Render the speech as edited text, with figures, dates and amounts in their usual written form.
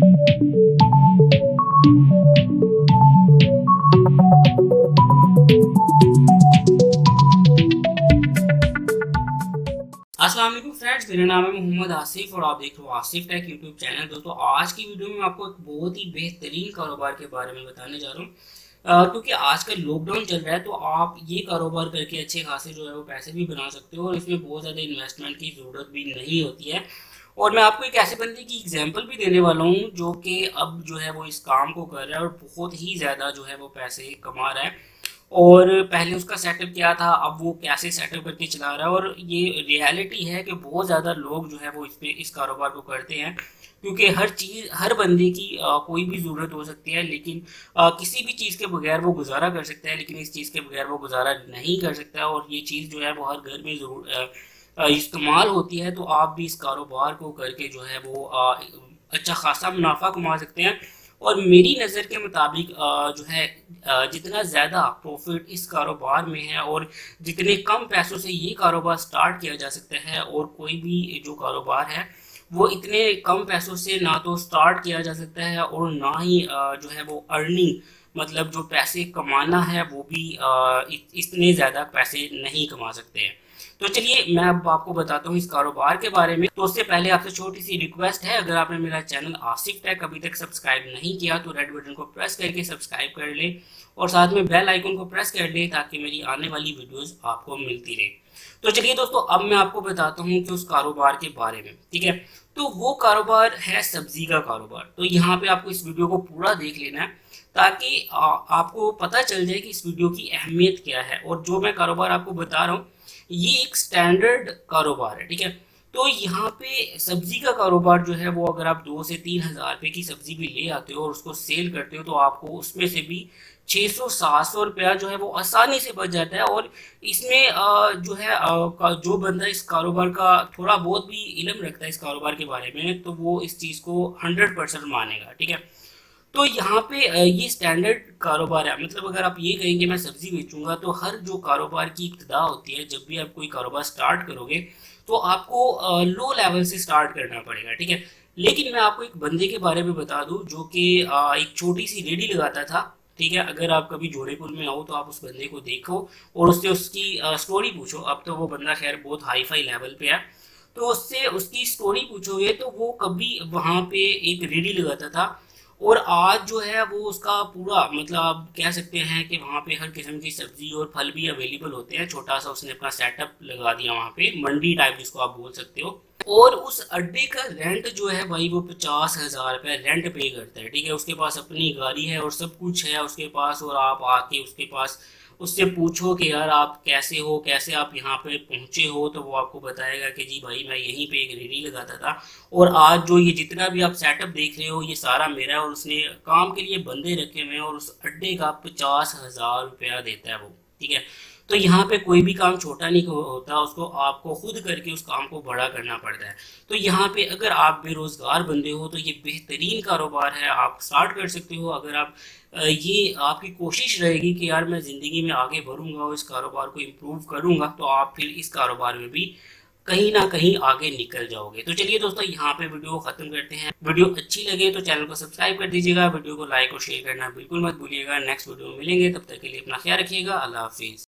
अस्सलाम वालेकुम फ्रेंड्स, मेरा नाम है मोहम्मद आसिफ और आप देख रहे हो आसिफ टेक यूट्यूब चैनल। दोस्तों आज की वीडियो में आपको एक बहुत ही बेहतरीन कारोबार के बारे में बताने जा रहा हूँ। क्योंकि आजकल लॉकडाउन चल रहा है तो आप ये कारोबार करके अच्छे खासे जो है वो पैसे भी बना सकते हो और इसमें बहुत ज़्यादा इन्वेस्टमेंट की ज़रूरत भी नहीं होती है। और मैं आपको एक ऐसे बंदे की एग्जांपल भी देने वाला हूँ जो कि अब जो है वो इस काम को कर रहा है और बहुत ही ज़्यादा जो है वो पैसे कमा रहा है। और पहले उसका सेटअप क्या था, अब वो कैसे सेटअप करके चला रहा है। और ये रियलिटी है कि बहुत ज़्यादा लोग जो है वो इस कारोबार को करते हैं, क्योंकि हर चीज़ हर बंदे की कोई भी ज़रूरत हो सकती है, लेकिन किसी भी चीज़ के बगैर वो गुजारा कर सकता है, लेकिन इस चीज़ के बगैर वो गुजारा नहीं कर सकता। और ये चीज़ जो है वो हर घर में ज़रूर इस्तेमाल होती है। तो आप भी इस कारोबार को करके जो है वो अच्छा खासा मुनाफा कमा सकते हैं। और मेरी नज़र के मुताबिक जो है जितना ज़्यादा प्रॉफिट इस कारोबार में है और जितने कम पैसों से ये कारोबार स्टार्ट किया जा सकता है, और कोई भी जो कारोबार है वो इतने कम पैसों से ना तो स्टार्ट किया जा सकता है और ना ही जो है वो अर्निंग, मतलब जो पैसे कमाना है वो भी इतने ज़्यादा पैसे नहीं कमा सकते हैं। तो चलिए मैं अब आपको बताता हूँ इस कारोबार के बारे में। तो उससे पहले आपसे छोटी सी रिक्वेस्ट है, अगर आपने मेरा चैनल आसिफ टेक अभी तक सब्सक्राइब नहीं किया तो रेड बटन को प्रेस करके सब्सक्राइब कर ले और साथ में बेल आइकन को प्रेस कर ले ताकि मेरी आने वाली वीडियोस आपको मिलती रहे। तो चलिए दोस्तों, अब मैं आपको बताता हूँ कि उस कारोबार के बारे में, ठीक है। तो वो कारोबार है सब्जी का कारोबार। तो यहाँ पे आपको इस वीडियो को पूरा देख लेना है ताकि आपको पता चल जाए कि इस वीडियो की अहमियत क्या है। और जो मैं कारोबार आपको बता रहा हूँ ये एक स्टैंडर्ड कारोबार है, ठीक है। तो यहाँ पे सब्जी का कारोबार जो है वो अगर आप 2 से 3 हज़ार रुपये की सब्जी भी ले आते हो और उसको सेल करते हो तो आपको उसमें से भी 600-700 रुपया जो है वो आसानी से बच जाता है। और इसमें जो है जो बंदा इस कारोबार का थोड़ा बहुत भी इल्म रखता है इस कारोबार के बारे में तो वो इस चीज़ को 100% मानेगा, ठीक है। तो यहाँ पे ये स्टैंडर्ड कारोबार है। मतलब अगर आप ये कहेंगे मैं सब्जी बेचूंगा, तो हर जो कारोबार की इब्तिदा होती है, जब भी आप कोई कारोबार स्टार्ट करोगे तो आपको लो लेवल से स्टार्ट करना पड़ेगा, ठीक है। लेकिन मैं आपको एक बंदे के बारे में बता दूं जो कि एक छोटी सी रेडी लगाता था, ठीक है। अगर आप कभी जोधपुर में आओ तो आप उस बंदे को देखो और उससे उसकी स्टोरी पूछो। अब तो वो बंदा खैर बहुत हाई फाई लेवल पे है, तो उससे उसकी स्टोरी पूछोगे तो वो कभी वहाँ पे एक रेडी लगाता था और आज जो है वो उसका पूरा, मतलब आप कह सकते हैं कि वहाँ पे हर किस्म की सब्जी और फल भी अवेलेबल होते हैं। छोटा सा उसने अपना सेटअप लगा दिया वहाँ पे, मंडी टाइप जिसको आप बोल सकते हो। और उस अड्डे का रेंट जो है भाई वो 50,000 रुपये रेंट पे करता है, ठीक है। उसके पास अपनी गाड़ी है और सब कुछ है उसके पास। और आप आके उसके पास उससे पूछो कि यार आप कैसे हो, कैसे आप यहाँ पे पहुँचे हो, तो वो आपको बताएगा कि जी भाई मैं यहीं पे एक रेडी लगाता था और आज जो ये जितना भी आप सेटअप देख रहे हो ये सारा मेरा है। और उसने काम के लिए बंदे रखे हुए हैं और उस अड्डे का 50,000 रुपया देता है वो, ठीक है। तो यहाँ पे कोई भी काम छोटा नहीं होता, उसको आपको खुद करके उस काम को बड़ा करना पड़ता है। तो यहाँ पे अगर आप बेरोजगार बंदे हो तो ये बेहतरीन कारोबार है, आप स्टार्ट कर सकते हो। अगर आप ये आपकी कोशिश रहेगी कि यार मैं ज़िंदगी में आगे बढ़ूंगा और इस कारोबार को इम्प्रूव करूंगा, तो आप फिर इस कारोबार में भी कहीं ना कहीं आगे निकल जाओगे। तो चलिए दोस्तों, यहाँ पे वीडियो खत्म करते हैं। वीडियो अच्छी लगे तो चैनल को सब्सक्राइब कर दीजिएगा, वीडियो को लाइक और शेयर करना बिल्कुल मत भूलिएगा। नेक्स्ट वीडियो में मिलेंगे, तब तक के लिए अपना ख्याल रखिएगा। अल्लाह हाफिज़।